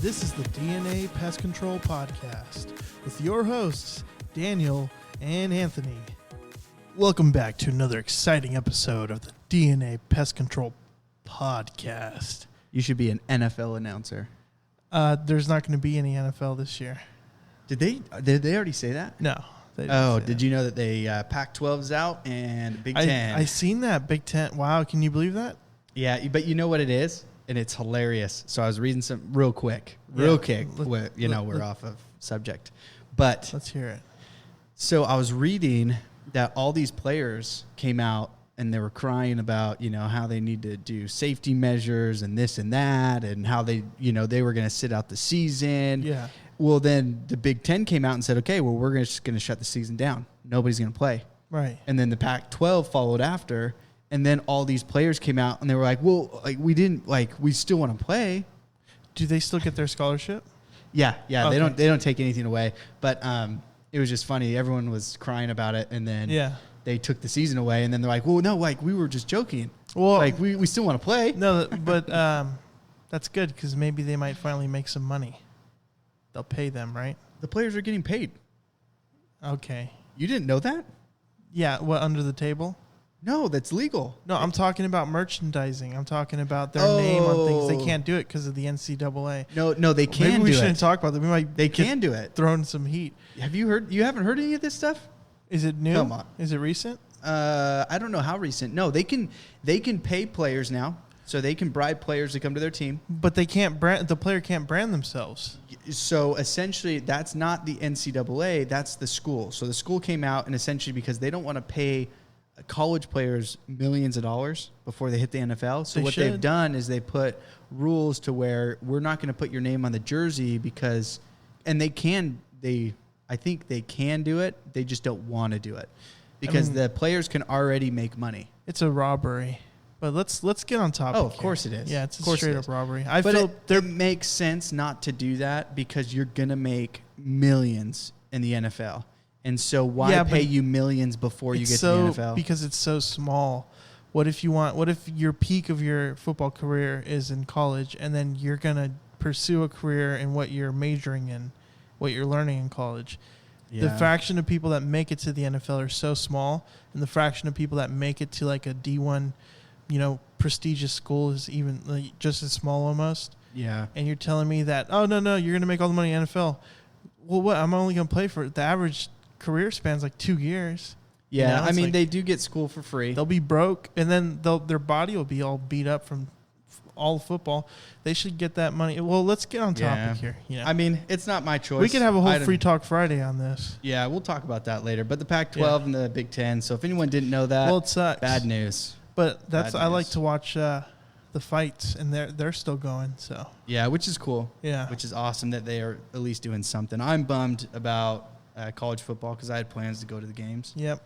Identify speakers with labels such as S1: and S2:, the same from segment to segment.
S1: This is the DNA Pest Control Podcast with your hosts, Daniel and Anthony. Welcome back to another exciting episode of the DNA Pest Control Podcast.
S2: You should be an NFL announcer.
S1: There's not going to be any NFL this year.
S2: Did they already say that?
S1: No.
S2: Did you know that they Pac-12's out and Big Ten?
S1: I seen that, Big Ten. Wow, can you believe that?
S2: Yeah, but you know what it is? And it's hilarious. So I was reading some real quick. We're off of subject. But
S1: let's hear it.
S2: So I was reading that all these players came out and they were crying about, how they need to do safety measures and this and that and how they were going to sit out the season.
S1: Yeah.
S2: Well, then the Big Ten came out and said, okay, well, we're just going to shut the season down. Nobody's going to play.
S1: Right.
S2: And then the Pac-12 followed after. And then all these players came out and they were like, well, we still want to play.
S1: Do they still get their scholarship?
S2: Yeah.
S1: Okay.
S2: They don't take anything away. But it was just funny. Everyone was crying about it. And then they took the season away. And then they're like, well, no, we were just joking. Well, we still want to play.
S1: No, but that's good because maybe they might finally make some money. They'll pay them, right?
S2: The players are getting paid.
S1: Okay.
S2: You didn't know that?
S1: Yeah. What, under the table?
S2: No, that's legal.
S1: No, I'm talking about merchandising. I'm talking about their name on things. They can't do it because of the NCAA.
S2: No, they can do it.
S1: Maybe we shouldn't talk about that.
S2: They can do it.
S1: Thrown some heat.
S2: Have you heard? You haven't heard any of this stuff?
S1: Is it new?
S2: Come on.
S1: Is it recent?
S2: I don't know how recent. No, they can pay players now, so they can bribe players to come to their team.
S1: But they can't brand. The player can't brand themselves.
S2: So essentially, that's not the NCAA. That's the school. So the school came out and essentially because they don't want to pay college players millions of dollars before they hit the NFL. So they've done is they put rules to where we're not going to put your name on the jersey because, and I think they can do it. They just don't want to do it because the players can already make money.
S1: It's a robbery. But let's get on topic.
S2: Oh, of course it is.
S1: Yeah, it's a straight up robbery.
S2: It makes sense not to do that because you're going to make millions in the NFL. And so why pay you millions before you get to the NFL? Because
S1: it's so small. What if your peak of your football career is in college and then you're going to pursue a career in what you're majoring in, what you're learning in college? Yeah. The fraction of people that make it to the NFL are so small, and the fraction of people that make it to like a D1, prestigious school is even just as small almost. Yeah. And you're telling me that, oh, no, you're going to make all the money in NFL. Well, what? I'm only going to play for the average career spans like 2 years.
S2: Yeah, they do get school for free.
S1: They'll be broke, and then their body will be all beat up from all football. They should get that money. Well, let's get on topic here.
S2: It's not my choice.
S1: We could have a whole Free Talk Friday on this.
S2: Yeah, we'll talk about that later. But the Pac-12 and the Big Ten. So if anyone didn't know that,
S1: it sucks.
S2: Bad news.
S1: But I like to watch the fights, and they're still going. So
S2: yeah, which is cool.
S1: Yeah,
S2: which is awesome that they are at least doing something. I'm bummed about college football because I had plans to go to the games.
S1: Yep.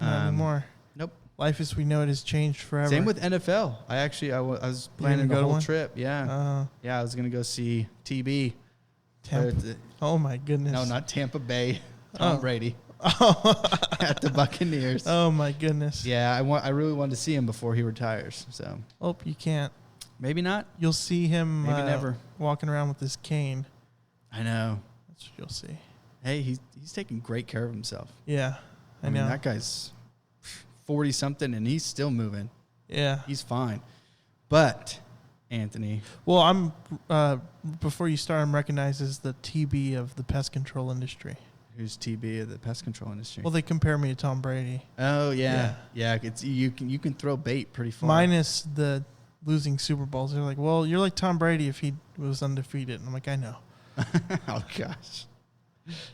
S1: Not anymore.
S2: Nope.
S1: Life as we know it has changed forever.
S2: Same with NFL. I was planning a whole trip. Yeah. Yeah, I was going to go see TB.
S1: Oh, my goodness.
S2: No, not Tampa Bay. Tom Brady. At the Buccaneers.
S1: Oh, my goodness.
S2: Yeah, I really wanted to see him before he retires. So.
S1: Oh, you can't.
S2: Maybe not.
S1: You'll see him
S2: maybe never
S1: walking around with his cane.
S2: I know.
S1: That's what you'll see.
S2: Hey, he's taking great care of himself.
S1: Yeah, I know.
S2: That guy's 40-something, and he's still moving.
S1: Yeah.
S2: He's fine. But, Anthony.
S1: Well, I'm before you start, I'm recognized as the TB of the pest control industry.
S2: Who's TB of the pest control industry?
S1: Well, they compare me to Tom Brady.
S2: Oh, yeah. Yeah, you can throw bait pretty far.
S1: Minus the losing Super Bowls. They're like, well, you're like Tom Brady if he was undefeated. And I'm like, I know.
S2: Oh, gosh.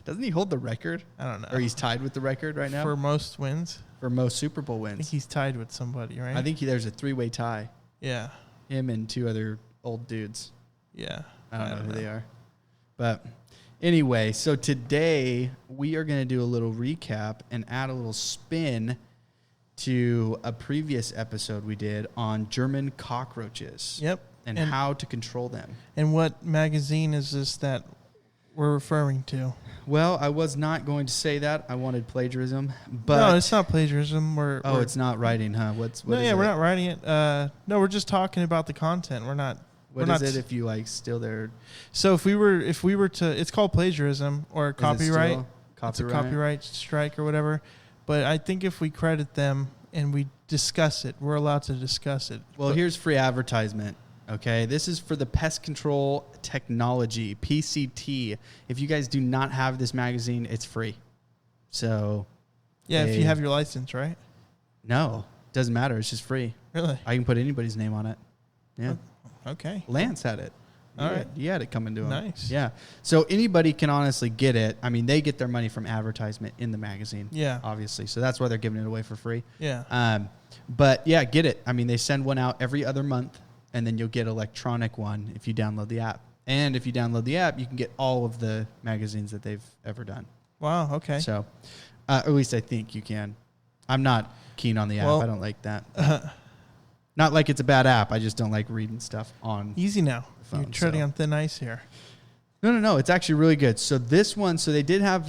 S2: Doesn't he hold the record?
S1: I don't know.
S2: Or he's tied with the record right now?
S1: For most wins?
S2: For most Super Bowl wins.
S1: I think he's tied with somebody, right?
S2: I think there's a 3-way tie.
S1: Yeah.
S2: Him and 2 other old dudes.
S1: Yeah.
S2: I don't know who they are. But anyway, so today we are going to do a little recap and add a little spin to a previous episode we did on German cockroaches.
S1: Yep.
S2: And how to control them. And
S1: what magazine is this that we're referring to?
S2: Well, I was not going to say that. I wanted plagiarism, but
S1: no, it's not plagiarism.
S2: It's not writing, huh? We're not
S1: writing it. No, we're just talking about the content. We're not
S2: What is it if you like steal their?
S1: So if we were to, it's called plagiarism or copyright. It's a copyright strike or whatever. But I think if we credit them and we discuss it, we're allowed to discuss it.
S2: Well, here's free advertisement. Okay, this is for the Pest Control Technology, PCT. If you guys do not have this magazine, it's free. So,
S1: yeah, if you have your license, right?
S2: No, doesn't matter. It's just free.
S1: Really?
S2: I can put anybody's name on it. Yeah.
S1: Okay.
S2: Lance had it.
S1: All right.
S2: He had it coming to him.
S1: Nice.
S2: Yeah. So anybody can honestly get it. I mean, they get their money from advertisement in the magazine.
S1: Yeah.
S2: Obviously. So that's why they're giving it away for free.
S1: Yeah.
S2: But yeah, get it. I mean, they send one out every other month, and then you'll get electronic one if you download the app. And if you download the app, you can get all of the magazines that they've ever done.
S1: Wow. Okay.
S2: So, at least I think you can. I'm not keen on the app.
S1: Well,
S2: I don't like that. Not like it's a bad app. I just don't like reading stuff on.
S1: Easy now.
S2: Phone,
S1: You're treading on thin ice here.
S2: No. It's actually really good. So this one, they did have.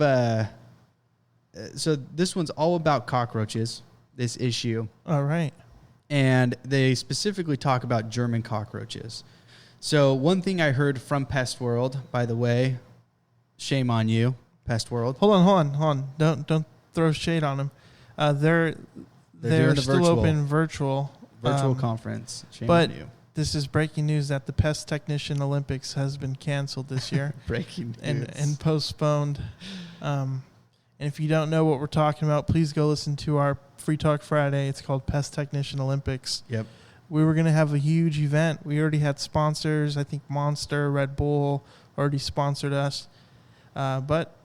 S2: So this one's all about cockroaches. This issue.
S1: All right.
S2: And they specifically talk about German cockroaches. So one thing I heard from Pest World, by the way, shame on you, Pest World.
S1: Hold on. Don't throw shade on them. They're still open virtual
S2: conference. Shame
S1: on
S2: you.
S1: This is breaking news that the Pest Technician Olympics has been canceled this year.
S2: Breaking news.
S1: And postponed. And if you don't know what we're talking about, please go listen to our Free Talk Friday. It's called Pest Technician Olympics.
S2: Yep.
S1: We were going to have a huge event. We already had sponsors. I think Monster, Red Bull already sponsored us. But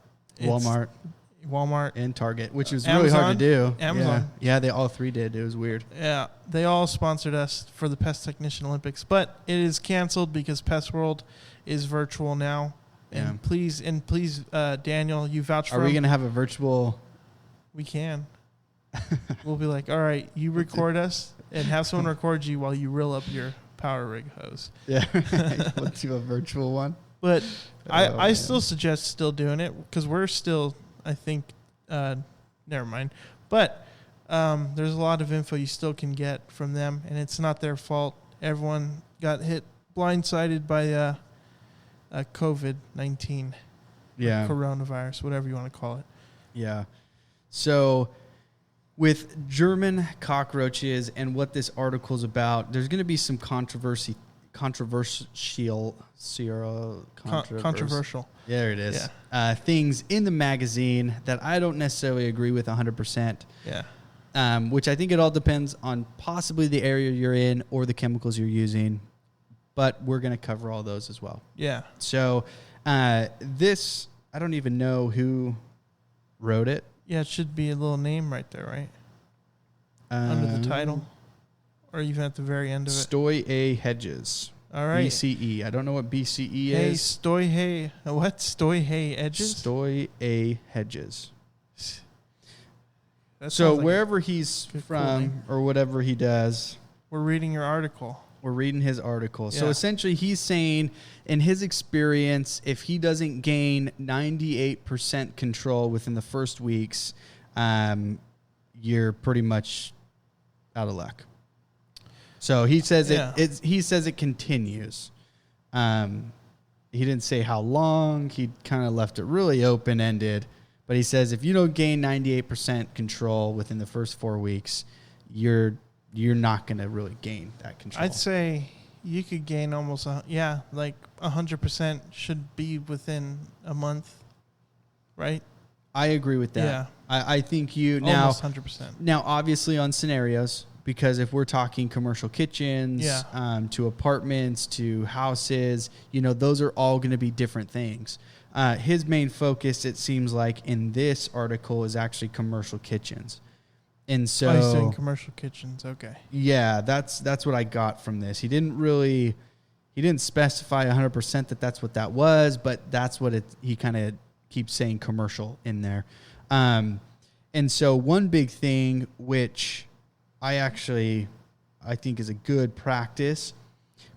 S2: Walmart, and Target, which was really hard to do.
S1: Amazon.
S2: Yeah, they all three did. It was weird.
S1: Yeah, they all sponsored us for the Pest Technician Olympics, but it is canceled because Pest World is virtual now. And please, Daniel, you vouch for.
S2: Are we going to have a virtual?
S1: We can. We'll be like, all right, you record us and have someone record you while you reel up your power rig hose.
S2: Yeah, let's do a virtual one.
S1: But I still suggest still doing it because we're still, I think, never mind. But there's a lot of info you still can get from them, and it's not their fault. Everyone got blindsided by COVID-19, coronavirus, whatever you want to call it.
S2: Yeah. So with German cockroaches and what this article is about, there's going to be some controversial. Yeah, there it is. Yeah. Things in the magazine that I don't necessarily agree with 100%.
S1: Yeah.
S2: Which I think it all depends on possibly the area you're in or the chemicals you're using. But we're going to cover all those as well.
S1: Yeah.
S2: So this, I don't even know who wrote it.
S1: Yeah, it should be a little name right there, right? Under the title. Or even at the very end of it.
S2: Stoy A. Hedges.
S1: All right.
S2: BCE. I don't know what BCE
S1: hey,
S2: is.
S1: Stoy Hay. What? Stoy Hay Edges?
S2: Stoy A. Hedges.
S1: So
S2: wherever he's from or whatever he does.
S1: We're reading your article.
S2: We're reading his article.
S1: Yeah.
S2: So essentially he's saying in his experience, if he doesn't gain 98% control within the first weeks, you're pretty much out of luck. So he says he says it continues. He didn't say how long. He kind of left it really open-ended. But he says if you don't gain 98% control within the first 4 weeks, you're not going to really gain that control.
S1: I'd say you could gain almost, like 100% should be within a month, right?
S2: I agree with that.
S1: Yeah.
S2: I think
S1: almost 100%.
S2: Now, obviously on scenarios, because if we're talking commercial kitchens, to apartments, to houses, those are all going to be different things. His main focus, it seems like, in this article is actually commercial kitchens. And so
S1: he's doing commercial kitchens. Okay.
S2: Yeah, that's what I got from this. He didn't specify 100% that that's what that was, but that's what he kind of keeps saying commercial in there. And so one big thing, which I think is a good practice,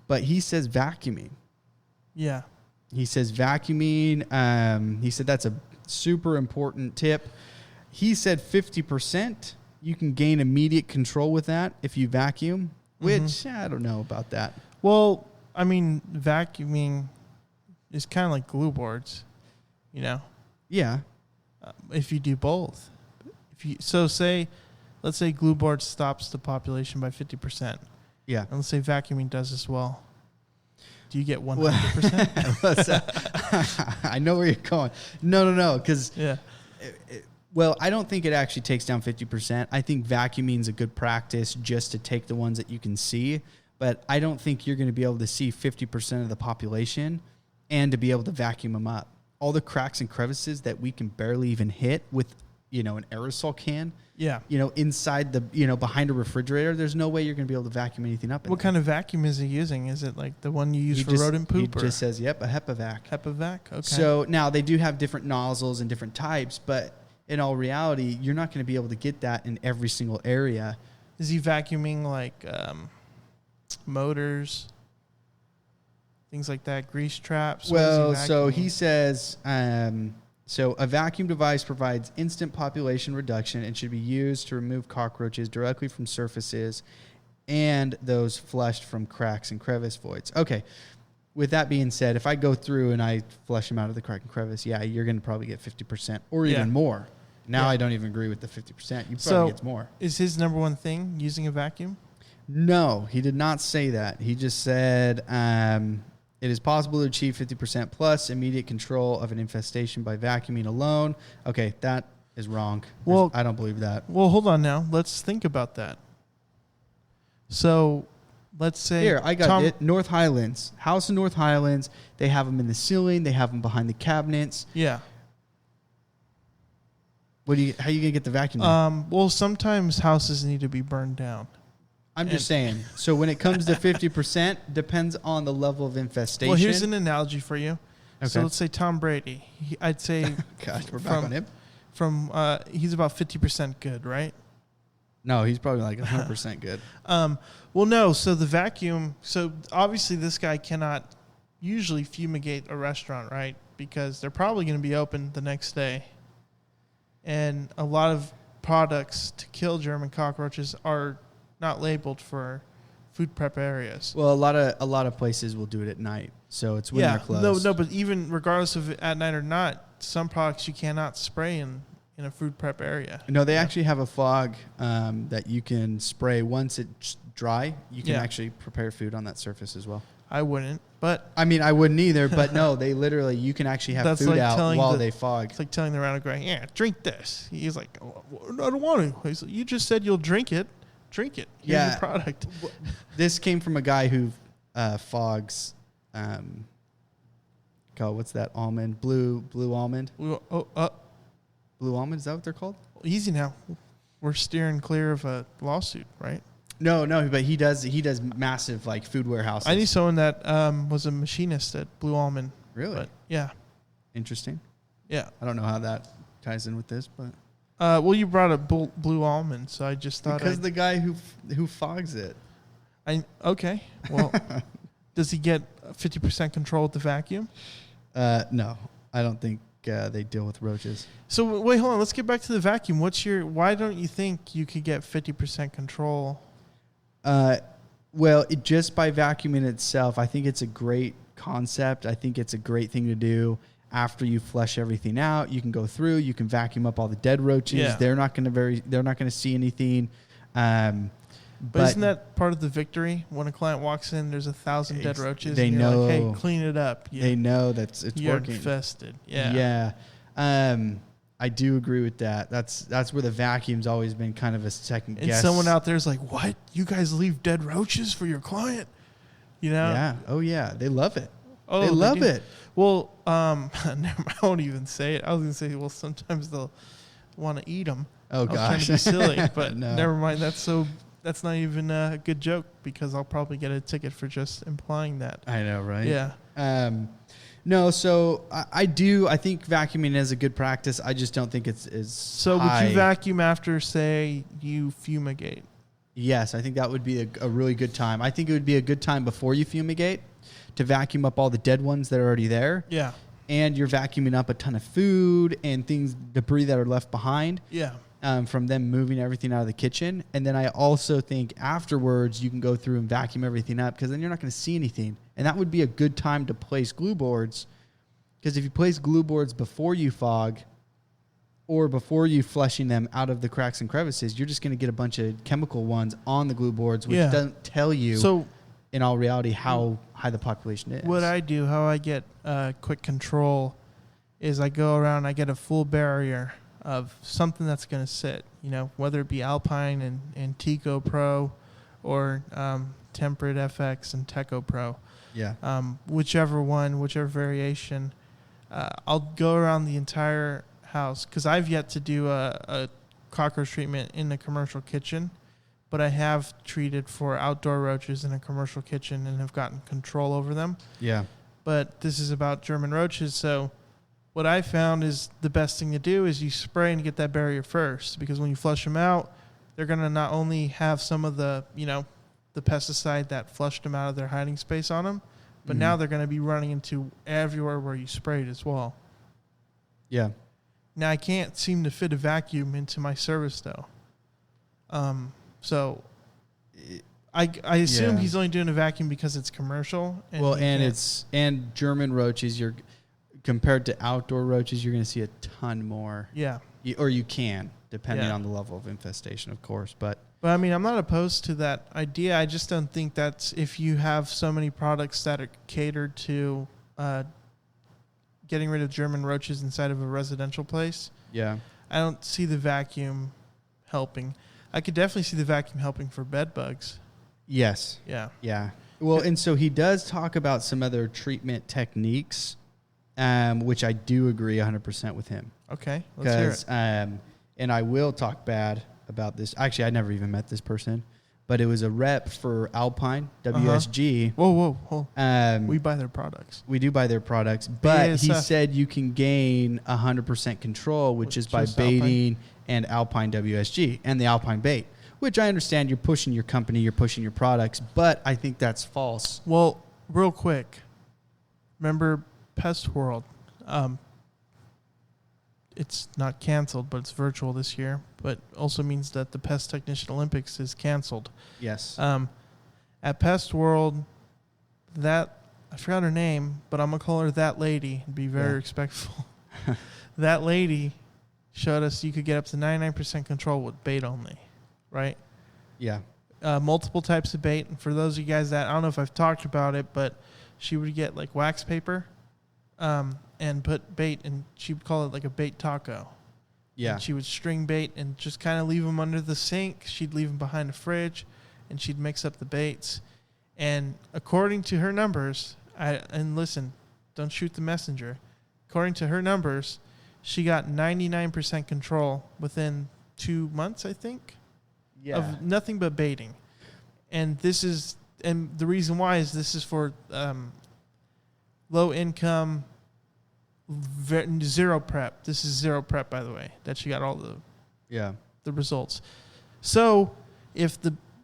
S2: but he says vacuuming.
S1: Yeah.
S2: He says vacuuming. He said that's a super important tip. He said 50%. You can gain immediate control with that if you vacuum, which I don't know about that.
S1: Well, I mean, vacuuming is kind of like glue boards, you know?
S2: Yeah.
S1: If you do both. Let's say glue board stops the population by 50%.
S2: Yeah.
S1: And let's say vacuuming does as well. Do you get 100%?
S2: I know where you're going. No. Because,
S1: yeah.
S2: Well, I don't think it actually takes down 50%. I think vacuuming is a good practice just to take the ones that you can see. But I don't think you're going to be able to see 50% of the population and to be able to vacuum them up. All the cracks and crevices that we can barely even hit with, an aerosol can.
S1: Yeah.
S2: Inside the, behind a refrigerator, there's no way you're going to be able to vacuum anything up.
S1: What kind of vacuum is he using? Is it like the one you use for rodent poop?
S2: It just says, yep, a HEPA-vac.
S1: HEPA-vac? Okay.
S2: So now they do have different nozzles and different types, but in all reality, you're not going to be able to get that in every single area.
S1: Is he vacuuming like motors, things like that, grease traps?
S2: Well, so he says, so a vacuum device provides instant population reduction and should be used to remove cockroaches directly from surfaces and those flushed from cracks and crevice voids. Okay. With that being said, if I go through and I flush them out of the crack and crevice, yeah, you're going to probably get 50% or even more. Now I don't even agree with the 50%. You probably get more.
S1: Is his number one thing using a vacuum?
S2: No, he did not say that. He just said it is possible to achieve 50% plus immediate control of an infestation by vacuuming alone. Okay, that is wrong. Well, I don't believe that.
S1: Well, hold on now. Let's think about that. So let's say...
S2: Here, I got it. North Highlands. House in North Highlands. They have them in the ceiling. They have them behind the cabinets.
S1: Yeah.
S2: How are you going to get the vacuum?
S1: Well, sometimes houses need to be burned down.
S2: I'm just saying. So when it comes to 50%, depends on the level of infestation.
S1: Well, here's an analogy for you. Okay. So let's say Tom Brady. I'd say...
S2: Gosh, we're back on him.
S1: He's about 50% good, right?
S2: No, he's probably like 100% good.
S1: Well, no. So the vacuum... So obviously this guy cannot usually fumigate a restaurant, right? Because they're probably going to be open the next day. And a lot of products to kill German cockroaches are not labeled for food prep areas.
S2: Well, a lot of places will do it at night, so it's when they're closed.
S1: No, but even regardless of it at night or not, some products you cannot spray in a food prep area.
S2: No, they actually have a fog that you can spray once it's dry. You can actually prepare food on that surface as well.
S1: I wouldn't, but...
S2: I mean, I wouldn't either, but no, they literally, you can actually have food out while they fog.
S1: It's like telling the round guy, drink this. He's like, I don't want to. He's like, you just said you'll drink it. Drink it. Here's your product.
S2: This came from a guy who fogs, what's that almond? Blue almond? Blue almond, is that what they're called?
S1: Easy now. We're steering clear of a lawsuit, right?
S2: No, but he does massive like food warehouses.
S1: I knew someone that was a machinist at Blue Almond.
S2: Really?
S1: But yeah.
S2: Interesting.
S1: Yeah.
S2: I don't know how that ties in with this, but...
S1: well, you brought up Blue Almond, so I just thought...
S2: Because the guy who fogs it.
S1: Okay. Well, does he get 50% control with the vacuum?
S2: No. I don't think they deal with roaches.
S1: So, wait, hold on. Let's get back to the vacuum. Why don't you think you could get 50% control?
S2: Well, just by vacuuming itself, I think it's a great concept. I think it's a great thing to do. After you flush everything out, you can go through. You can vacuum up all the dead roaches. Yeah. They're not going to see anything.
S1: But isn't that part of the victory? When a client walks in, there's 1,000 dead roaches.
S2: They
S1: and
S2: know.
S1: Like, hey, clean it up.
S2: They know it's
S1: you're
S2: working.
S1: Infested. Yeah.
S2: Yeah. I do agree with that. That's where the vacuum's always been kind of a second guess.
S1: And someone out there's like, "What? You guys leave dead roaches for your client?" You know?
S2: Yeah. Oh yeah. They love it. Oh, they love it.
S1: Well, I won't even say it. I was gonna say, well, sometimes they'll want to eat them.
S2: Oh gosh,
S1: I was trying to be silly, but
S2: no.
S1: Never mind. That's not even a good joke because I'll probably get a ticket for just implying that.
S2: I know, right?
S1: Yeah.
S2: No, so I think vacuuming is a good practice. I just don't think it's
S1: So
S2: high.
S1: Would you vacuum after, say, you fumigate?
S2: Yes, I think that would be a really good time. I think it would be a good time before you fumigate to vacuum up all the dead ones that are already there.
S1: Yeah.
S2: And you're vacuuming up a ton of food and debris that are left behind.
S1: Yeah.
S2: From them moving everything out of the kitchen. And then I also think afterwards you can go through and vacuum everything up because then you're not going to see anything. And that would be a good time to place glue boards, because if you place glue boards before you fog or before you flushing them out of the cracks and crevices, you're just going to get a bunch of chemical ones on the glue boards, which doesn't tell you in all reality how high the population is.
S1: What I do, how I get quick control, is I go around, I get a full barrier of something that's going to sit, whether it be Alpine and Tico Pro or Temperate FX and Teco Pro.
S2: Yeah.
S1: Whichever variation. I'll go around the entire house, because I've yet to do a cockroach treatment in a commercial kitchen, but I have treated for outdoor roaches in a commercial kitchen and have gotten control over them.
S2: Yeah.
S1: But this is about German roaches, so what I found is the best thing to do is you spray and get that barrier first, because when you flush them out, they're going to not only have some of the, the pesticide that flushed them out of their hiding space on them, but now they're going to be running into everywhere where you sprayed as well.
S2: Yeah.
S1: Now, I can't seem to fit a vacuum into my service, though. So I assume he's only doing a vacuum because it's commercial. And
S2: German roaches, compared to outdoor roaches, you're going to see a ton more.
S1: Yeah.
S2: Or you can, depending on the level of infestation, of course. But
S1: I mean, I'm not opposed to that idea. I just don't think that's, if you have so many products that are catered to getting rid of German roaches inside of a residential place.
S2: Yeah.
S1: I don't see the vacuum helping. I could definitely see the vacuum helping for bed bugs.
S2: Yes.
S1: Yeah.
S2: Yeah. Well, and so he does talk about some other treatment techniques, which I do agree 100% with him.
S1: Okay. Let's hear it.
S2: And I will talk bad about this. Actually, I never even met this person, but it was a rep for Alpine, WSG.
S1: Whoa. We buy their products.
S2: We do buy their products, but he said you can gain 100% control, which is by baiting and Alpine WSG and the Alpine bait, which I understand you're pushing your company, you're pushing your products, but I think that's false.
S1: Well, real quick, remember Pest World? It's not canceled, but it's virtual this year, but also means that the Pest Technician Olympics is canceled.
S2: Yes.
S1: At Pest World, I forgot her name, but I'm going to call her that lady and be very respectful. That lady showed us you could get up to 99% control with bait only, right?
S2: Yeah.
S1: Multiple types of bait. And for those of you guys that, I don't know if I've talked about it, but she would get like wax paper and put bait, and she would call it like a bait taco.
S2: Yeah.
S1: And she would string bait and just kind of leave them under the sink. She'd leave them behind the fridge, and she'd mix up the baits. And according to her numbers, and listen, don't shoot the messenger. According to her numbers, she got 99% control within 2 months, I think, of nothing but baiting. And the reason why is this is for low income, zero prep. This is zero prep, by the way, that she got all the results. So if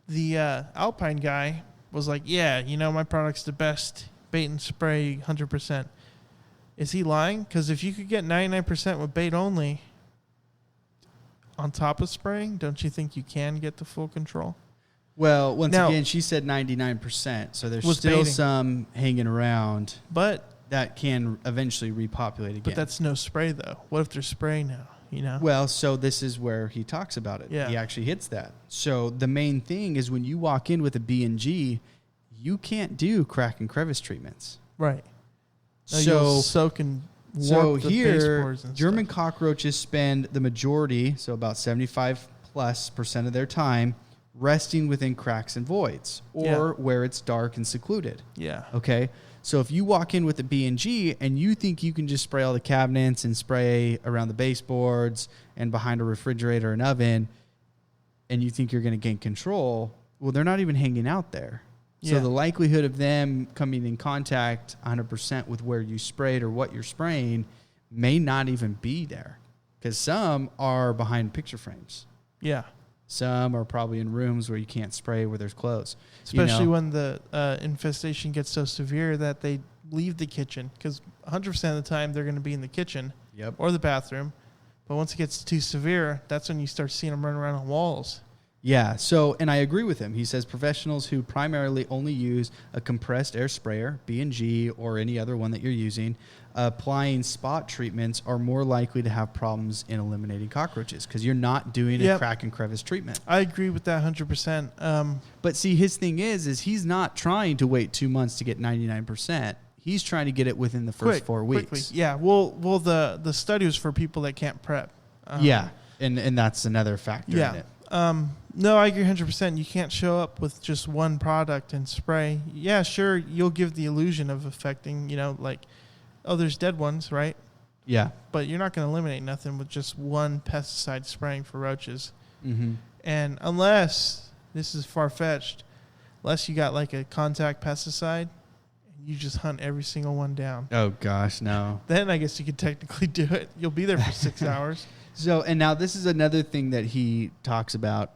S1: the Alpine guy was like, my product's the best bait and spray 100%, is he lying? Because if you could get 99% with bait only on top of spraying, don't you think you can get the full control?
S2: Well, once again, she said 99%, so there's still baiting. Some hanging around.
S1: But
S2: that can eventually repopulate again.
S1: But that's no spray, though. What if they're spraying now,
S2: Well, so this is where he talks about it.
S1: Yeah.
S2: He actually hits that. So the main thing is when you walk in with a B&G, you can't do crack and crevice treatments.
S1: Right.
S2: So
S1: here,
S2: German cockroaches spend the majority, so about 75+% of their time, resting within cracks and voids or where it's dark and secluded.
S1: Yeah.
S2: Okay. So if you walk in with a B&G and you think you can just spray all the cabinets and spray around the baseboards and behind a refrigerator and oven, and you think you're going to gain control, well, they're not even hanging out there. So the likelihood of them coming in contact 100% with where you sprayed or what you're spraying may not even be there, because some are behind picture frames.
S1: Yeah. Some
S2: are probably in rooms where you can't spray where there's clothes.
S1: Especially when the infestation gets so severe that they leave the kitchen, because 100% of the time they're going to be in the kitchen or the bathroom. But once it gets too severe, that's when you start seeing them running around on walls.
S2: Yeah. So, and I agree with him. He says professionals who primarily only use a compressed air sprayer, B&G, or any other one that you're using, applying spot treatments are more likely to have problems in eliminating cockroaches because you're not doing a crack and crevice treatment.
S1: I agree with that 100%.
S2: But see, his thing is he's not trying to wait 2 months to get 99%. He's trying to get it within the first 4 weeks.
S1: Quickly. Yeah. Well, the study was for people that can't prep.
S2: Yeah. And that's another factor in it.
S1: No, I agree 100%. You can't show up with just one product and spray. Yeah, sure, you'll give the illusion of affecting, like, oh, there's dead ones, right?
S2: Yeah.
S1: But you're not going to eliminate nothing with just one pesticide spraying for roaches.
S2: Mm-hmm.
S1: And unless, this is far-fetched, unless you got like a contact pesticide, and you just hunt every single one down.
S2: Oh, gosh, no.
S1: Then I guess you could technically do it. You'll be there for 6 hours.
S2: So, and now this is another thing that he talks about,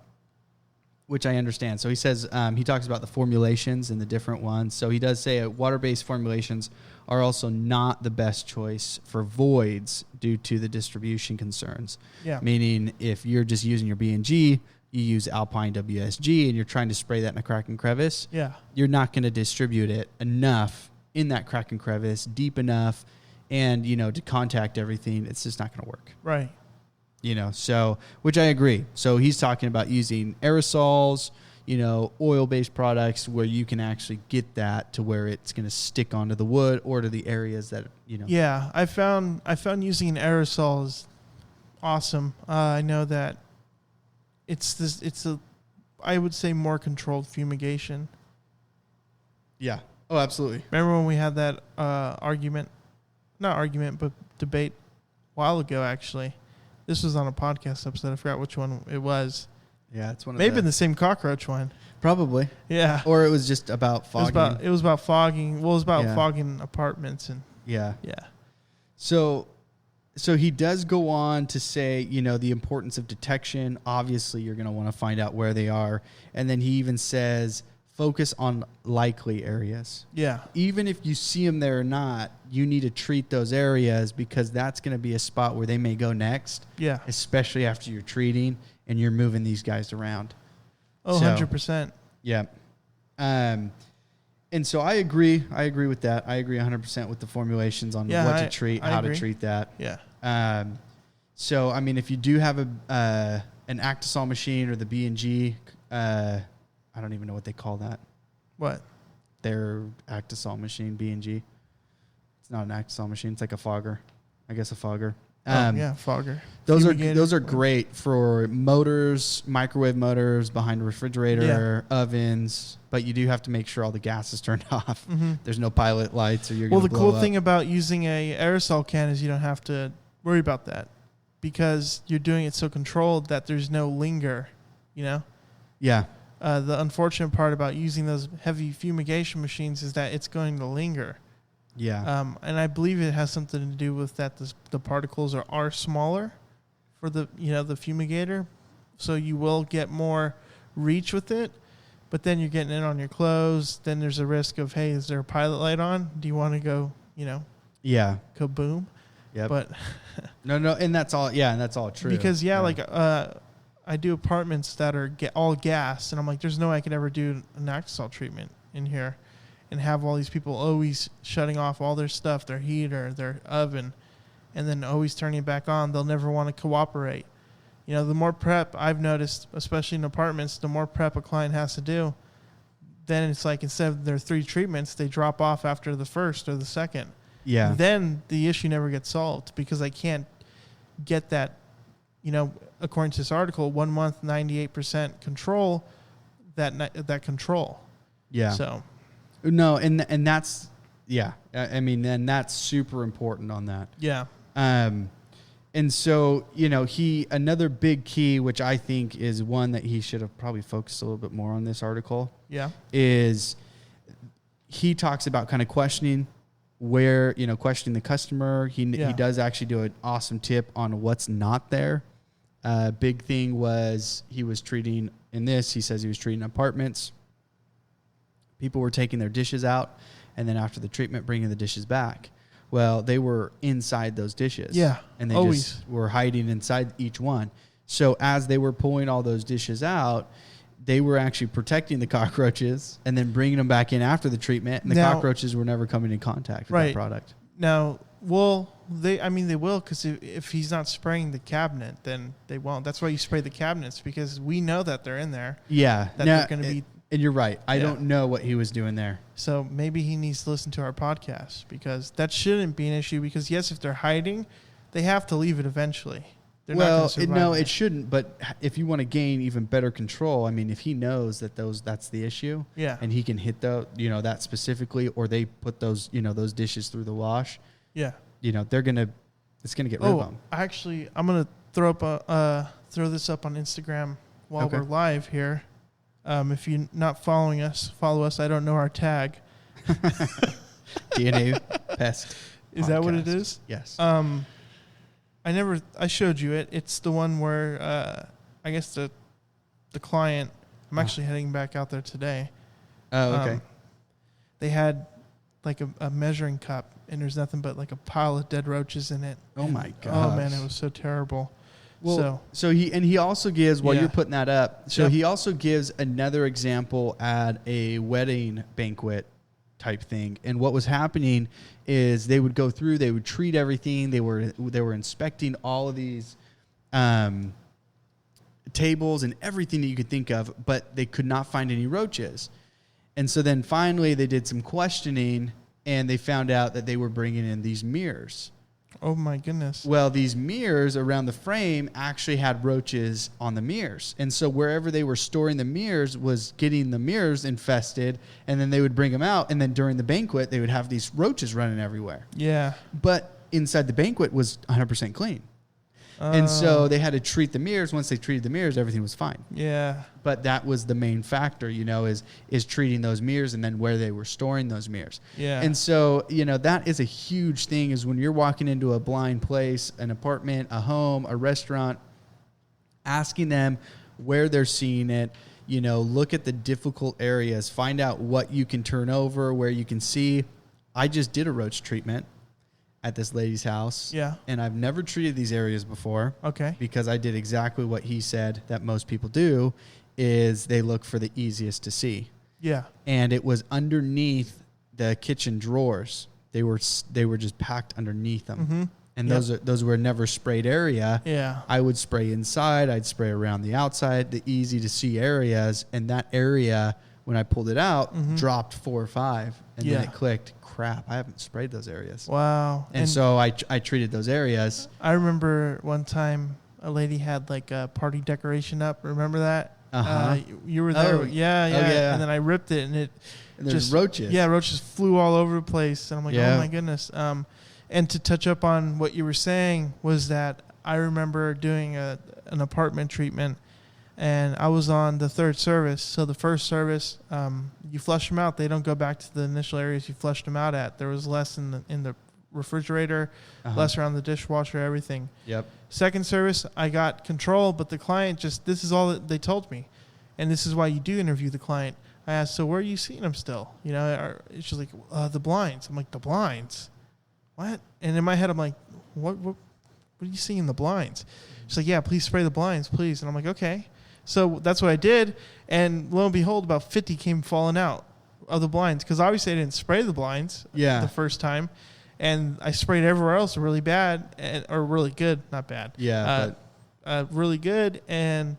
S2: which I understand. So he says he talks about the formulations and the different ones. So he does say water-based formulations are also not the best choice for voids due to the distribution concerns.
S1: Yeah.
S2: Meaning if you're just using your B&G, you use Alpine WSG, and you're trying to spray that in a crack and crevice, you're not going to distribute it enough in that crack and crevice, deep enough, and, to contact everything. It's just not going to work.
S1: Right.
S2: So, which I agree. So he's talking about using aerosols, oil-based products where you can actually get that to where it's going to stick onto the wood or to the areas that,
S1: Yeah, I found using an aerosol is awesome. I know that I would say more controlled fumigation.
S2: Yeah. Oh, absolutely.
S1: Remember when we had that debate a while ago, actually. This was on a podcast episode. I forgot which one it was.
S2: Yeah, it's one of
S1: maybe the same cockroach one.
S2: Probably.
S1: Yeah.
S2: Or it was just about fogging.
S1: It was about fogging. Well, it was about fogging apartments and
S2: yeah.
S1: Yeah.
S2: So he does go on to say, the importance of detection. Obviously, you're going to want to find out where they are. And then he even says focus on likely areas.
S1: Yeah.
S2: Even if you see them there or not, you need to treat those areas because that's going to be a spot where they may go next.
S1: Yeah.
S2: Especially after you're treating and you're moving these guys around.
S1: Oh, 100%.
S2: Yeah. And so I agree. I agree with that. I agree 100% with the formulations on what to treat, how to treat that.
S1: Yeah.
S2: So, I mean, if you do have an Actisol machine or the B&G, I don't even know what they call that.
S1: What?
S2: Their Actisol machine, B&G. It's not an Actisol machine. It's like a fogger. I guess a fogger.
S1: Fogger.
S2: Those are great for motors, microwave motors, behind a refrigerator, ovens. But you do have to make sure all the gas is turned off. Mm-hmm. There's no pilot lights, or you're going to blow up.
S1: Well, the cool thing about using a aerosol can is you don't have to worry about that because you're doing it so controlled that there's no linger.
S2: Yeah.
S1: The unfortunate part about using those heavy fumigation machines is that it's going to linger.
S2: Yeah.
S1: And I believe it has something to do with that the particles are smaller for the fumigator, so you will get more reach with it. But then you're getting it on your clothes. Then there's a risk of, hey, is there a pilot light on? Do you want to go,
S2: Yeah.
S1: kaboom?
S2: Yeah.
S1: But
S2: no, and that's all. Yeah, and that's all true.
S1: Because I do apartments that are all gas, and I'm like, there's no way I could ever do an Actisol treatment in here and have all these people always shutting off all their stuff, their heater, their oven, and then always turning it back on. They'll never want to cooperate. The more prep I've noticed, especially in apartments, the more prep a client has to do, then it's like instead of their 3 treatments, they drop off after the first or the second.
S2: Yeah.
S1: Then the issue never gets solved because I can't get that, according to this article, 1 month, 98% control, that control.
S2: Yeah.
S1: So.
S2: No, and that's, yeah. I mean, and that's super important on that.
S1: Yeah.
S2: And so, another big key, which I think is one that he should have probably focused a little bit more on this article.
S1: Yeah.
S2: Is he talks about kind of questioning questioning the customer. He does actually do an awesome tip on what's not there. Big thing was he says he was treating apartments. People were taking their dishes out, and then after the treatment, bringing the dishes back. Well, they were inside those dishes.
S1: Yeah,
S2: and they just were hiding inside each one. So as they were pulling all those dishes out, they were actually protecting the cockroaches and then bringing them back in after the treatment, and the cockroaches were never coming in contact with that product.
S1: Now, well, they will, because if he's not spraying the cabinet, then they won't. That's why you spray the cabinets, because we know that they're in there.
S2: Yeah.
S1: That they're going to be.
S2: And you're right. I don't know what he was doing there.
S1: So maybe he needs to listen to our podcast, because that shouldn't be an issue, because, yes, if they're hiding, they have to leave it eventually.
S2: No, it shouldn't. But if you want to gain even better control, I mean, if he knows that that's the issue, and he can hit that specifically, or they put those dishes through the wash, it's gonna get rid of them.
S1: Actually, I'm gonna throw this up on Instagram while we're live here. If you're not following us, follow us. I don't know our tag.
S2: DNA Pest.
S1: Is
S2: podcast.
S1: That what it is?
S2: Yes.
S1: I showed you it. It's the one where I guess the client. I'm actually heading back out there today.
S2: Oh, okay.
S1: They had like a measuring cup, and there's nothing but like a pile of dead roaches in it.
S2: Oh my god!
S1: Oh man, it was so terrible.
S2: Well, so he also gives, while you're putting that up, he also gives another example at a wedding banquet type thing. And what was happening is they would go through, they would treat everything. They were inspecting all of these tables and everything that you could think of, but they could not find any roaches. And so then finally they did some questioning, and they found out that they were bringing in these mirrors.
S1: Oh my goodness.
S2: Well, these mirrors around the frame actually had roaches on the mirrors. And so wherever they were storing the mirrors was getting the mirrors infested, and then they would bring them out, and then during the banquet they would have these roaches running everywhere.
S1: Yeah.
S2: But inside the banquet was 100% clean. And so they had to treat the mirrors. Once they treated the mirrors, everything was fine.
S1: Yeah.
S2: But that was the main factor, is treating those mirrors, and then where they were storing those mirrors.
S1: Yeah.
S2: And so, that is a huge thing, is when you're walking into a blind place, an apartment, a home, a restaurant, asking them where they're seeing it, look at the difficult areas, find out what you can turn over, where you can see. I just did a roach treatment at this lady's house.
S1: Yeah.
S2: And I've never treated these areas before.
S1: Okay.
S2: Because I did exactly what he said that most people do, is they look for the easiest to see.
S1: Yeah.
S2: And it was underneath the kitchen drawers. They were just packed underneath them.
S1: Mm-hmm.
S2: And those were never sprayed area.
S1: Yeah.
S2: I would spray inside, I'd spray around the outside, the easy to see areas, and that area, when I pulled it out, dropped 4 or 5, and then it clicked. Crap, I haven't sprayed those areas.
S1: Wow.
S2: And so I treated those areas.
S1: I remember one time a lady had like a party decoration up. Remember that?
S2: Uh-huh.
S1: You were there. Yeah. And then I ripped it, and
S2: there's roaches.
S1: Yeah, roaches flew all over the place. And I'm like, oh my goodness. And to touch up on what you were saying was that I remember doing an apartment treatment, and I was on the third service. So the first service, you flush them out. They don't go back to the initial areas you flushed them out at. There was less in the refrigerator, less around the dishwasher, everything.
S2: Yep. Second
S1: service, I got control, but the client this is all that they told me. And this is why you do interview the client. I asked, so where are you seeing them still? She's like, the blinds. I'm like, the blinds? What? And in my head, I'm like, what are you seeing in the blinds? She's like, yeah, please spray the blinds, please. And I'm like, okay. So that's what I did, and lo and behold, about 50 came falling out of the blinds, because obviously I didn't spray the blinds the first time, and I sprayed everywhere else really bad, or really good, not bad.
S2: Yeah,
S1: really good, and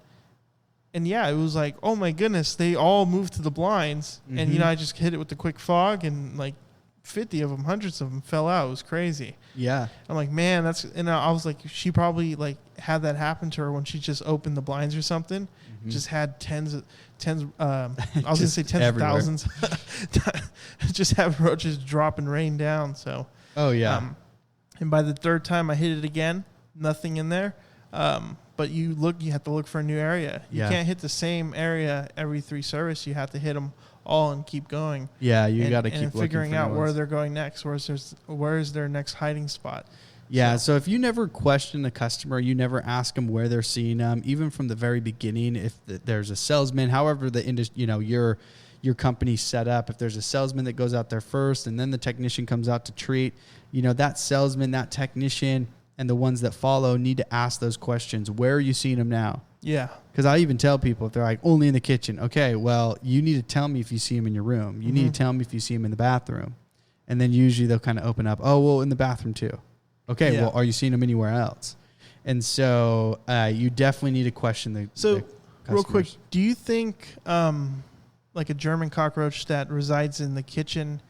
S1: it was like, oh my goodness, they all moved to the blinds, and I just hit it with the quick fog, and like 50 of them, hundreds of them fell out. It was crazy. Yeah. I'm like, man, and I was like, she probably like had that happen to her when she just opened the blinds or something. Just had tens, I was going to say tens everywhere. Of thousands. Just have roaches drop and rain down. So, and by the third time I hit it again, nothing in there. But you have to look for a new area. You can't hit the same area every 3 service. You have to hit them all and keep going.
S2: Yeah, you got to keep looking,
S1: figuring out where they're going next. Where is their next hiding spot?
S2: Yeah, so if you never question the customer, you never ask them where they're seeing them, even from the very beginning. If there's a salesman, however the industry, your company's set up, if there's a salesman that goes out there first, and then the technician comes out to treat, that salesman, that technician, and the ones that follow need to ask those questions. Where are you seeing them now?
S1: Yeah.
S2: Because I even tell people, if they're like, only in the kitchen. Okay, well, you need to tell me if you see them in your room. You need to tell me if you see them in the bathroom. And then usually they'll kind of open up, oh, well, in the bathroom too. Okay, well, are you seeing them anywhere else? And so you definitely need to question the
S1: So,
S2: the
S1: real quick, do you think like a German cockroach that resides in the kitchen,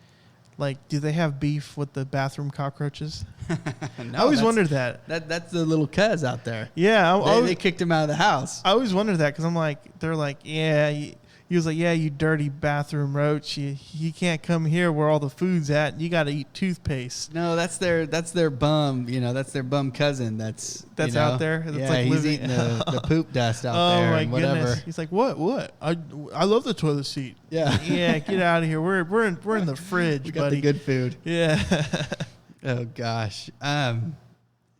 S1: like, do they have beef with the bathroom cockroaches?
S2: No,
S1: I always wondered that.
S2: That's the little cuz out there.
S1: Yeah.
S2: They kicked him out of the house.
S1: I always wondered that because I'm like, they're like, yeah. He was like, yeah, you dirty bathroom roach. He can't come here where all the food's at. You got to eat toothpaste.
S2: No, that's their bum. That's their bum cousin. That's
S1: out there. That's
S2: yeah,
S1: like
S2: he's
S1: living.
S2: eating the poop dust out there.
S1: Oh my
S2: and whatever.
S1: goodness. He's like, what? I love the toilet seat.
S2: Yeah.
S1: Yeah. Get out of here. We're in the fridge,
S2: We got
S1: buddy.
S2: the good food.
S1: Yeah.
S2: Oh gosh.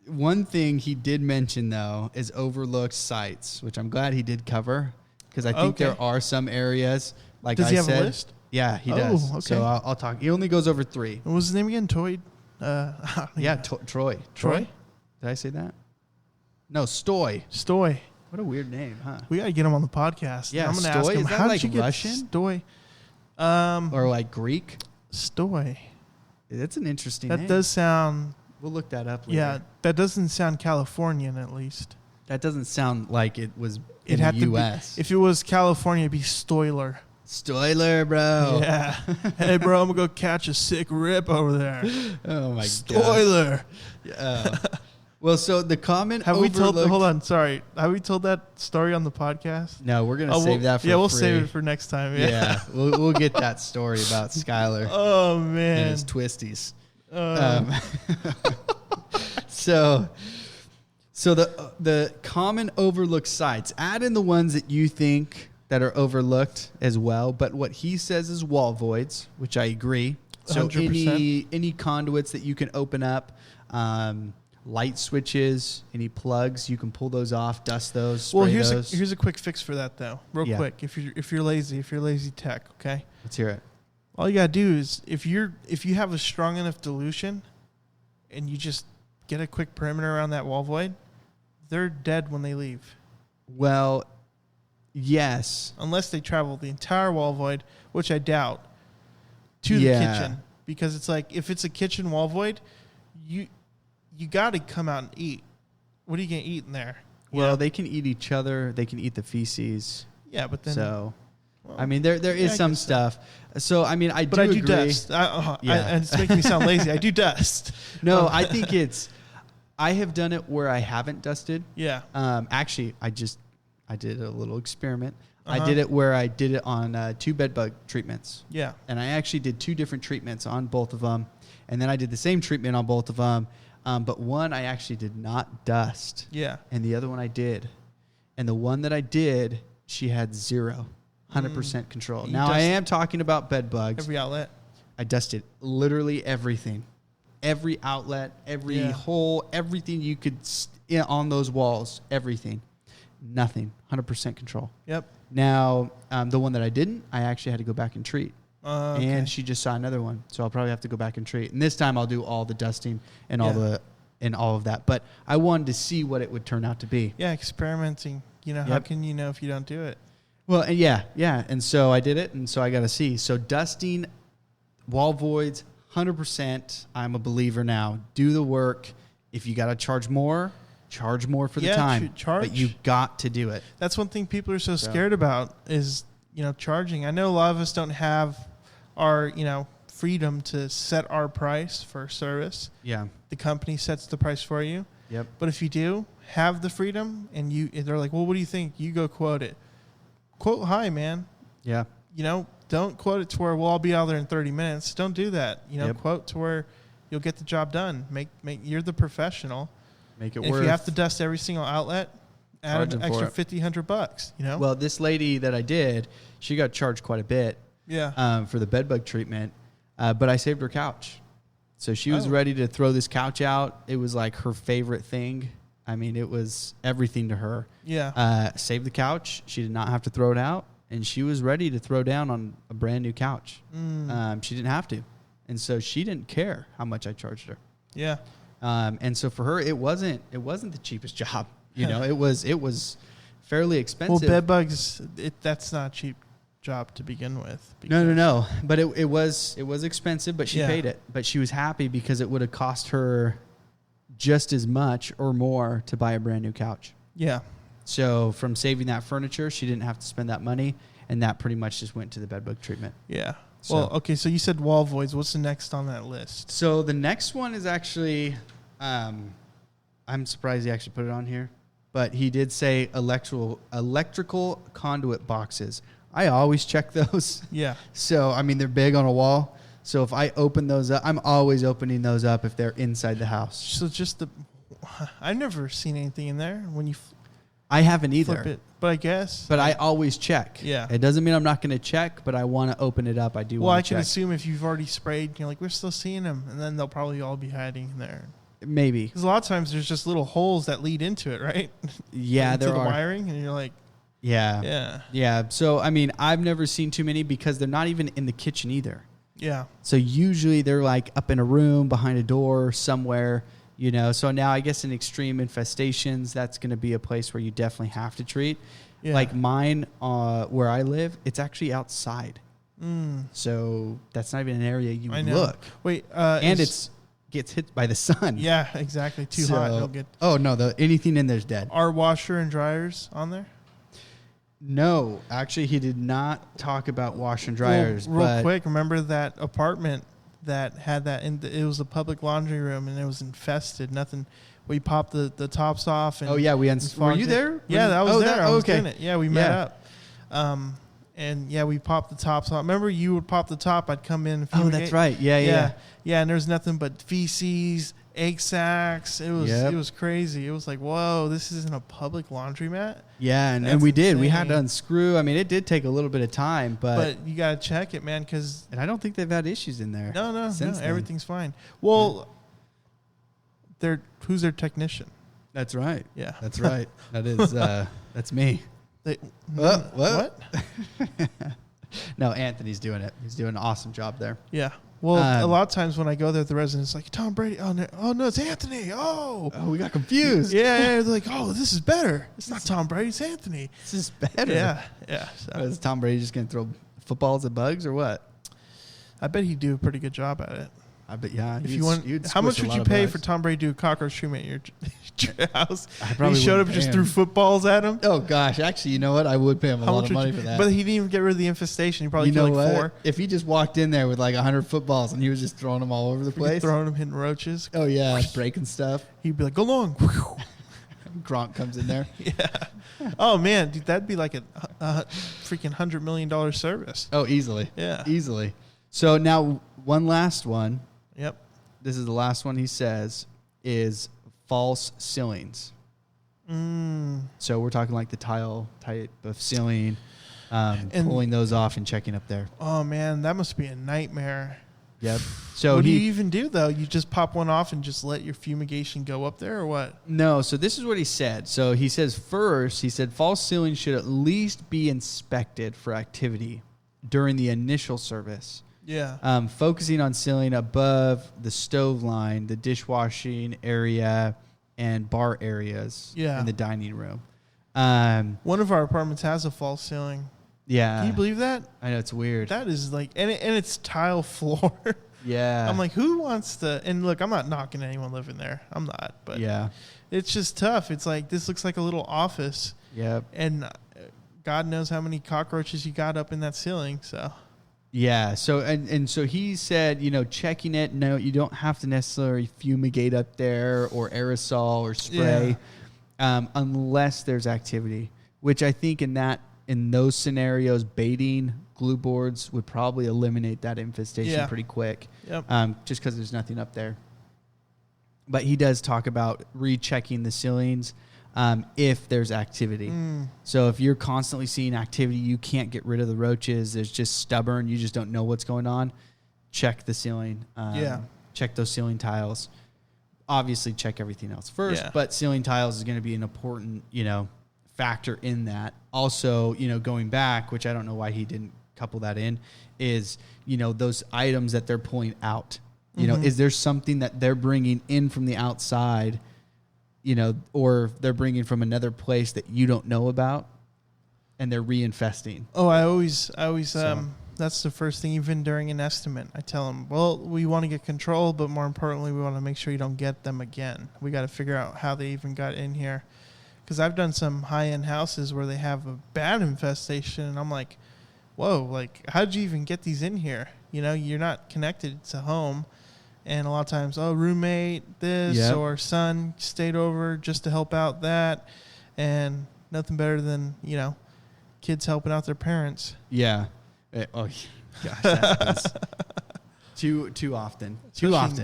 S2: One thing he did mention though is overlooked sites, which I'm glad he did cover. Because I think there are some areas, like
S1: does
S2: I
S1: he have
S2: said,
S1: a list?
S2: Yeah, he does.
S1: Okay.
S2: So I'll talk. He only goes over 3.
S1: What was his name again? Troy?
S2: Troy.
S1: Troy?
S2: Did I say that? No, Stoy.
S1: Stoy.
S2: What a weird name, huh?
S1: We got to get him on the podcast.
S2: Yeah,
S1: I'm going to
S2: Stoy?
S1: ask him,
S2: Is that
S1: how
S2: like
S1: did you get
S2: Russian?
S1: Stoy?
S2: Or like Greek?
S1: Stoy.
S2: That's an interesting
S1: That
S2: name.
S1: does sound...
S2: We'll look that up later.
S1: Yeah, that doesn't sound Californian, at least.
S2: That doesn't sound like it was in
S1: It had
S2: the U.S.
S1: to be, if it was California, it'd be Stoyler.
S2: Stoyler, bro.
S1: Yeah. Hey, bro, I'm going to go catch a sick rip over there.
S2: Oh, my God.
S1: Stoyler.
S2: Yeah. Well, so the comment
S1: Have we told...
S2: overlooked-
S1: Hold on, sorry. Have we told that story on the podcast?
S2: No, we're going to save that for
S1: Yeah, we'll
S2: free.
S1: save it for next time.
S2: Yeah, we'll get that story about Skylar
S1: Oh,
S2: and
S1: man.
S2: his twisties. So the common overlooked sites, add in the ones that you think that are overlooked as well. But what he says is wall voids, which I agree. So
S1: 100%.
S2: any conduits that you can open up, light switches, any plugs, you can pull those off, dust those, spray those.
S1: Here's a quick fix for that though, real quick. If you're lazy tech, okay.
S2: Let's hear it.
S1: All you gotta do is if you have a strong enough dilution, and you just get a quick perimeter around that wall void, they're dead when they leave.
S2: Well, yes.
S1: Unless they travel the entire wall void, which I doubt, to the kitchen. Because it's like, if it's a kitchen wall void, you got to come out and eat. What are you going to eat in there?
S2: Well, they can eat each other. They can eat the feces.
S1: Yeah, but then...
S2: So, I mean, there is some stuff. So, I mean, I do
S1: agree.
S2: dust.
S1: And it's making me sound lazy. I do dust.
S2: No, I think I have done it where I haven't dusted.
S1: Yeah.
S2: Actually, I did a little experiment. I did it where I did it on 2 bed bug treatments.
S1: Yeah.
S2: And I actually did 2 different treatments on both of them. And then I did the same treatment on both of them. But one I actually did not dust.
S1: Yeah.
S2: And the other one I did. And the one that I did, she had 100% control. Now, I am talking about bed bugs.
S1: Every outlet.
S2: I dusted literally everything. Every outlet, every hole, everything you could on those walls, everything. Nothing. 100% control.
S1: Yep.
S2: Now, the one that I didn't, I actually had to go back and treat.
S1: Okay.
S2: And she just saw another one. So I'll probably have to go back and treat. And this time I'll do all the dusting and all of that. But I wanted to see what it would turn out to be.
S1: Yeah, experimenting. How can you know if you don't do it?
S2: Well, and yeah. And so I did it, and so I got to see. So dusting, wall voids, 100%. I'm a believer now. Do the work. If you got to charge more for the time. But you got to do it.
S1: That's one thing people are so scared about is, charging. I know a lot of us don't have our, freedom to set our price for service.
S2: Yeah.
S1: The company sets the price for you.
S2: Yep.
S1: But if you do have the freedom and they're like, well, what do you think? You go quote it. Quote high, man.
S2: Yeah.
S1: Don't quote it to where we'll all be out there in 30 minutes. Don't do that. Quote to where you'll get the job done. Make you're the professional.
S2: Make it
S1: worth. If you have to dust every single outlet, add an extra $50-$100.
S2: Well, this lady that I did, she got charged quite a bit.
S1: Yeah.
S2: For the bed bug treatment, but I saved her couch. So she was ready to throw this couch out. It was like her favorite thing. I mean, it was everything to her.
S1: Yeah.
S2: Saved the couch. She did not have to throw it out, and she was ready to throw down on a brand new couch. She didn't have to, and so she didn't care how much I charged her.
S1: Yeah.
S2: And so for her, it wasn't the cheapest job. It was fairly expensive.
S1: Well, bed bugs, that's not a cheap job to begin with.
S2: No. But it was expensive, but she paid it. But she was happy because it would have cost her just as much or more to buy a brand new couch.
S1: Yeah.
S2: So from saving that furniture, she didn't have to spend that money, and that pretty much just went to the bed bug treatment.
S1: Yeah. So. Well, okay, so you said wall voids. What's the next on that list?
S2: So the next one is actually, I'm surprised he actually put it on here, but he did say electrical conduit boxes. I always check those.
S1: Yeah.
S2: So, I mean, they're big on a wall. So if I open those up, I'm always opening those up if they're inside the house.
S1: So I've never seen anything in there when you
S2: I haven't either.
S1: flip it, but I guess.
S2: But I always check.
S1: Yeah.
S2: It doesn't mean I'm not going to check, but I want to open it up. I do
S1: Well, I
S2: want to check.
S1: can assume if you've already sprayed, you're like, we're still seeing them, and then they'll probably all be hiding in there.
S2: Maybe.
S1: Because a lot of times there's just little holes that lead into it, right?
S2: Yeah,
S1: into
S2: there
S1: the
S2: are.
S1: wiring, and you're like,
S2: Yeah. So, I mean, I've never seen too many because they're not even in the kitchen either.
S1: yeah.
S2: So usually they're like up in a room behind a door somewhere, So now I guess in extreme infestations, that's going to be a place where you definitely have to treat.
S1: Yeah.
S2: Like mine, where I live, it's actually outside. So that's not even an area you would look.
S1: Wait,
S2: And gets hit by the sun.
S1: Yeah, exactly. Too hot. It'll get.
S2: Oh no, anything in there's dead.
S1: Are washer and dryers on there?
S2: No, actually, he did not talk about washer and dryers.
S1: Well, real quick, remember that apartment that had that? It was a public laundry room, and it was infested. Nothing. We popped the tops off. And
S2: were you there?
S1: Yeah, I was there. I was
S2: okay.
S1: doing it. Yeah, we met up. And yeah, we popped the tops off. Remember, you would pop the top. I'd come in.
S2: Oh, that's right. Yeah.
S1: And there's nothing but feces, egg sacs. It was crazy. It was like, whoa, this isn't a public laundromat. Yeah,
S2: and we did. Insane. We had to unscrew. I mean, it did take a little bit of time, but
S1: you gotta check it, man,
S2: and I don't think they've had issues in there.
S1: No, everything's fine. Well, who's their technician?
S2: That's right.
S1: Yeah,
S2: that's right. That is that's me. What? No, Anthony's doing it. He's doing an awesome job there.
S1: Yeah. Well, a lot of times when I go there, the residents like, Tom Brady. Oh no, it's Anthony. Oh,
S2: we got confused.
S1: Yeah. They're like, oh, this is better. It's not Tom Brady. It's Anthony.
S2: This is better.
S1: Yeah. So.
S2: Is Tom Brady just going to throw footballs at bugs or what?
S1: I bet he'd do a pretty good job at it.
S2: I bet, yeah.
S1: If you want, how much would you pay for Tom Brady to do a cockroach treatment at your house? He showed up and just threw footballs at him.
S2: Oh gosh, actually, you know what? I would pay him a lot of money for that.
S1: But he didn't even get rid of the infestation. He probably killed like 4.
S2: If he just walked in there with like 100 footballs and he was just throwing them all over the place,
S1: throwing them, hitting roaches.
S2: Oh yeah, breaking stuff.
S1: He'd be like, "Go long."
S2: Gronk comes in there.
S1: Yeah. Oh man, dude, that'd be like a freaking $100 million service.
S2: Oh, easily.
S1: Yeah,
S2: easily. So now one last one.
S1: Yep.
S2: This is the last one he says is false ceilings. So we're talking like the tile type of ceiling, and pulling those off and checking up there.
S1: Oh man, that must be a nightmare.
S2: Yep. So
S1: what do you even do though? You just pop one off and just let your fumigation go up there, or what?
S2: No. So this is what he said. So he says false ceilings should at least be inspected for activity during the initial service.
S1: Yeah.
S2: Focusing on ceiling above the stove line, the dishwashing area, and bar areas in the dining room.
S1: One of our apartments has a false ceiling.
S2: Yeah.
S1: Can you believe that?
S2: I know, it's weird.
S1: That is like, and it's tile floor.
S2: Yeah.
S1: I'm like, who wants to, and look, I'm not knocking anyone living there. I'm not, but
S2: yeah, it's
S1: just tough. It's like, this looks like a little office.
S2: Yep.
S1: And God knows how many cockroaches you got up in that ceiling, so.
S2: Yeah. So, and so he said, checking it. No, you don't have to necessarily fumigate up there or aerosol or spray, unless there's activity, which I think in those scenarios, baiting glue boards would probably eliminate that infestation pretty quick.
S1: Yep.
S2: Just because there's nothing up there. But he does talk about rechecking the ceilings if there's activity. So if you're constantly seeing activity, you can't get rid of the roaches. There's just stubborn. You just don't know what's going on. Check the ceiling. Check those ceiling tiles. Obviously, check everything else first. Yeah. But ceiling tiles is going to be an important, factor in that. Also, going back, which I don't know why he didn't couple that in, is, those items that they're pulling out. You know, is there something that they're bringing in from the outside, you know, or they're bringing from another place that you don't know about, and they're reinfesting?
S1: Oh, I always, that's the first thing, even during an estimate. I tell them, well, we want to get control, but more importantly, we want to make sure you don't get them again. We got to figure out how they even got in here. Because I've done some high-end houses where they have a bad infestation, and I'm like, whoa, like, how'd you even get these in here? You know, you're not connected to home. And a lot of times, roommate this or son stayed over just to help out that. And nothing better than, you know, kids helping out their parents.
S2: Yeah. Oh, gosh, that happens too often.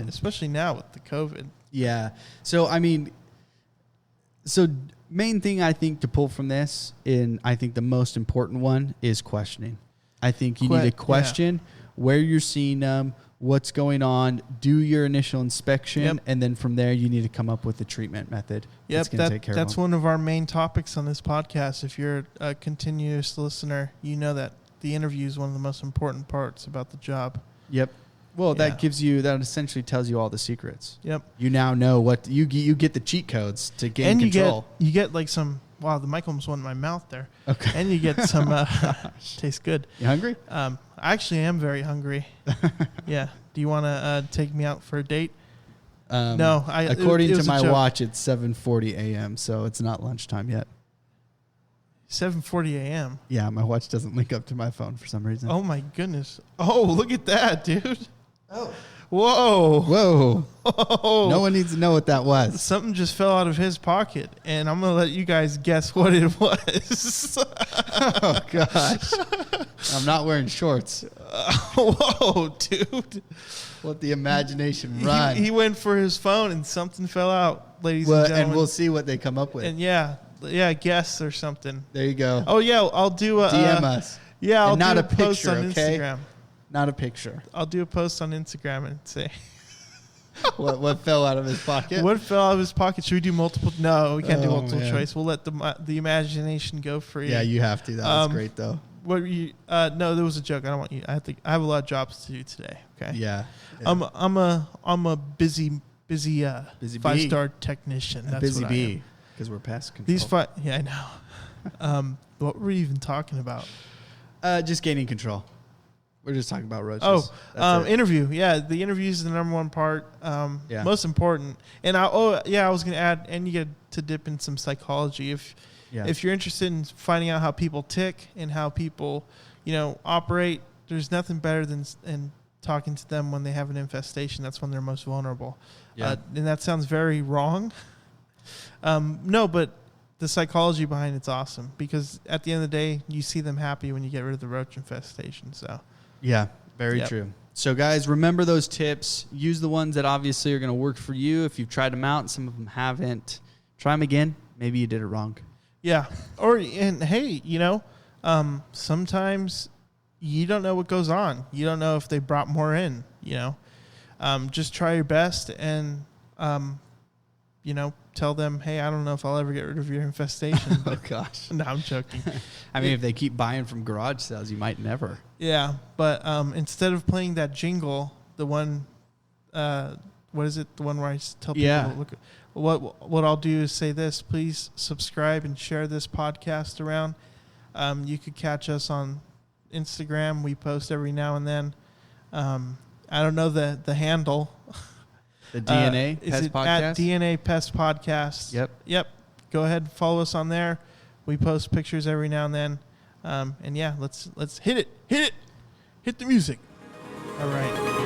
S1: Especially now with the COVID.
S2: Yeah. So, I mean, main thing I think to pull from this, and I think the most important one, is questioning. I think you need to question where you're seeing them, what's going on, do your initial inspection, and then from there you need to come up with a treatment method.
S1: Yep, that's one of our main topics on this podcast. If you're a continuous listener, you know that the interview is one of the most important parts about the job.
S2: Yep. Well, that essentially tells you all the secrets.
S1: Yep.
S2: You now know what you get the cheat codes to gain control.
S1: You get like some. Wow, the mic almost went in my mouth there.
S2: Okay.
S1: And you get some. Tastes good.
S2: You hungry?
S1: I actually am very hungry. Yeah. Do you want to take me out for a date? No.
S2: According to my watch, it's 7:40 a.m., so it's not lunchtime yet.
S1: 7:40 a.m.
S2: Yeah, my watch doesn't link up to my phone for some reason.
S1: Oh my goodness! Oh, look at that, dude!
S2: Oh,
S1: whoa!
S2: No one needs to know what that was.
S1: Something just fell out of his pocket, and I'm gonna let you guys guess what it was.
S2: Oh gosh! I'm not wearing shorts.
S1: Whoa, dude!
S2: Let the imagination run.
S1: He went for his phone, and something fell out, ladies and gentlemen.
S2: And we'll see what they come up with.
S1: And guess or something.
S2: There you go.
S1: Oh yeah, I'll do a
S2: DM us.
S1: Yeah, I'll
S2: do
S1: a post on Instagram.
S2: Not a picture.
S1: I'll do a post on Instagram and say
S2: what fell out of his pocket.
S1: What fell out of his pocket? Should we do multiple? No, we can't do multiple choice. We'll let the imagination go free.
S2: Yeah, you have to. That was great though.
S1: What were you? No, there was a joke. I don't want you. I have a lot of jobs to do today. Okay.
S2: Yeah.
S1: I'm a busy 5-star technician. That's
S2: busy
S1: what
S2: bee. Because we're pest control.
S1: I know. What were we even talking about?
S2: Just gaining control. We're just talking about roaches.
S1: Interview. Yeah, the interview is the number one part. Most important. And I was going to add, and you get to dip in some psychology. If you're interested in finding out how people tick and how people, operate, there's nothing better than talking to them when they have an infestation. That's when they're most vulnerable. Yeah. And that sounds very wrong. No, but the psychology behind it's awesome because at the end of the day, you see them happy when you get rid of the roach infestation. So,
S2: yeah, very true. So, guys, remember those tips. Use the ones that obviously are going to work for you. If you've tried them out and some of them haven't, try them again. Maybe you did it wrong. Yeah. Hey, sometimes you don't know what goes on. You don't know if they brought more in, just try your best and, tell them, hey, I don't know if I'll ever get rid of your infestation. But oh, gosh.
S1: No, I'm joking.
S2: I mean, if they keep buying from garage sales, you might never.
S1: Yeah, but instead of playing that jingle, the one, what is it? The one where I tell people, look, what I'll do is say this, please subscribe and share this podcast around. You could catch us on Instagram. We post every now and then. I don't know the handle.
S2: The DNA Pest Podcast?
S1: At DNA Pest Podcast. Yep. Go ahead and follow us on there. We post pictures every now and then. Let's hit it. Hit the music. All right.